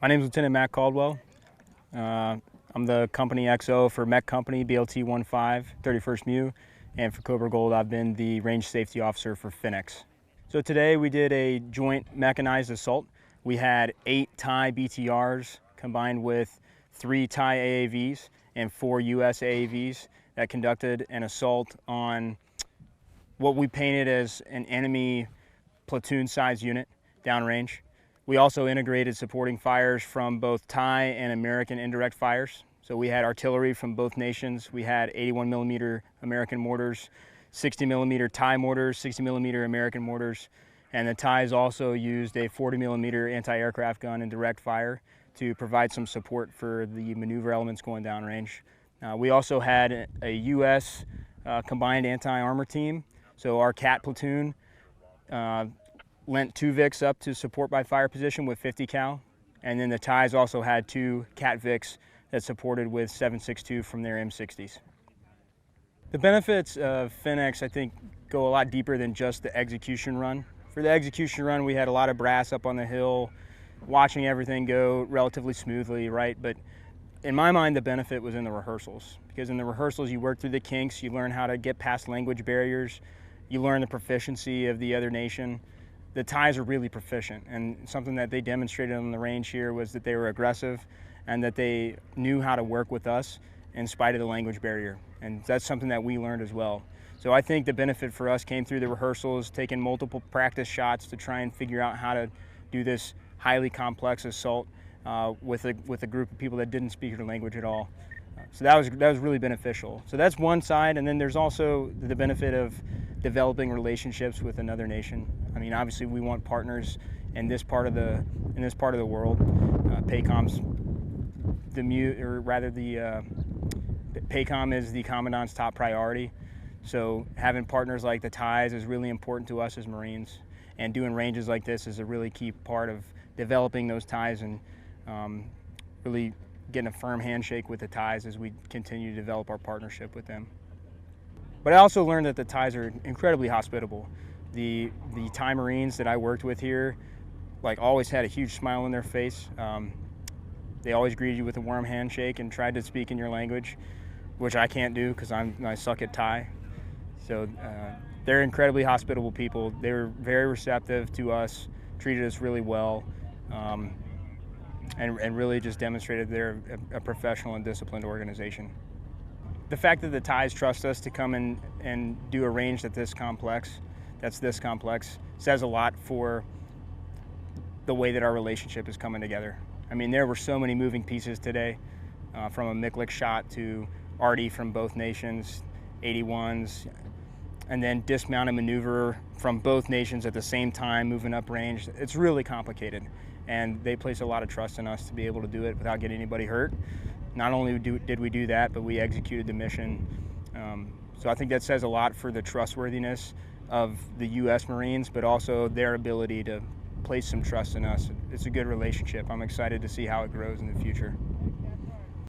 My name is Lieutenant Matt Caldwell. I'm the company XO for Mech Company, BLT 15, 31st MEU, and for Cobra Gold, I've been the Range Safety Officer for Phoenix. So today we did a joint mechanized assault. We had 8 Thai BTRs combined with 3 Thai AAVs and 4 US AAVs that conducted an assault on what we painted as an enemy platoon-sized unit downrange. We also integrated supporting fires from both Thai and American indirect fires. So we had artillery from both nations. We had 81mm American mortars, 60mm Thai mortars, 60mm American mortars, and the Thais also used a 40mm anti-aircraft gun in direct fire to provide some support for the maneuver elements going downrange. We also had a US combined anti-armor team. So our CAT platoon lent 2 Vics up to support by fire position with 50 cal, and then the Thais also had 2 CAT Vics that supported with 7.62 from their M60s. The benefits of Phoenix, I think, go a lot deeper than just the execution run. For the execution run, we had a lot of brass up on the hill, watching everything go relatively smoothly, right? But in my mind, the benefit was in the rehearsals, because in the rehearsals, you work through the kinks, you learn how to get past language barriers, you learn the proficiency of the other nation. The Thais are really proficient, and something that they demonstrated on the range here was that they were aggressive and that they knew how to work with us in spite of the language barrier. And that's something that we learned as well. So I think the benefit for us came through the rehearsals, taking multiple practice shots to try and figure out how to do this highly complex assault with a group of people that didn't speak the language at all. So that was really beneficial. So that's one side, and then there's also the benefit of developing relationships with another nation. I mean, obviously we want partners in this part of the world. PACOM's PACOM is the Commandant's top priority. So having partners like the Thais is really important to us as Marines, and doing ranges like this is a really key part of developing those ties and really getting a firm handshake with the Thais as we continue to develop our partnership with them. But I also learned that the Thais are incredibly hospitable. The Thai Marines that I worked with here, always had a huge smile on their face. They always greeted you with a warm handshake and tried to speak in your language, which I can't do because I suck at Thai. So they're incredibly hospitable people. They were very receptive to us, treated us really well, and really just demonstrated they're a professional and disciplined organization. The fact that the Thais trust us to come in and do a range that's this complex, says a lot for the way that our relationship is coming together. I mean, there were so many moving pieces today, from a Miklik shot to arty from both nations, 81s, and then dismounted maneuver from both nations at the same time, moving up range. It's really complicated, and they place a lot of trust in us to be able to do it without getting anybody hurt. Not only did we do that, but we executed the mission. So I think that says a lot for the trustworthiness of the U.S. Marines, but also their ability to place some trust in us. It's a good relationship. I'm excited to see how it grows in the future.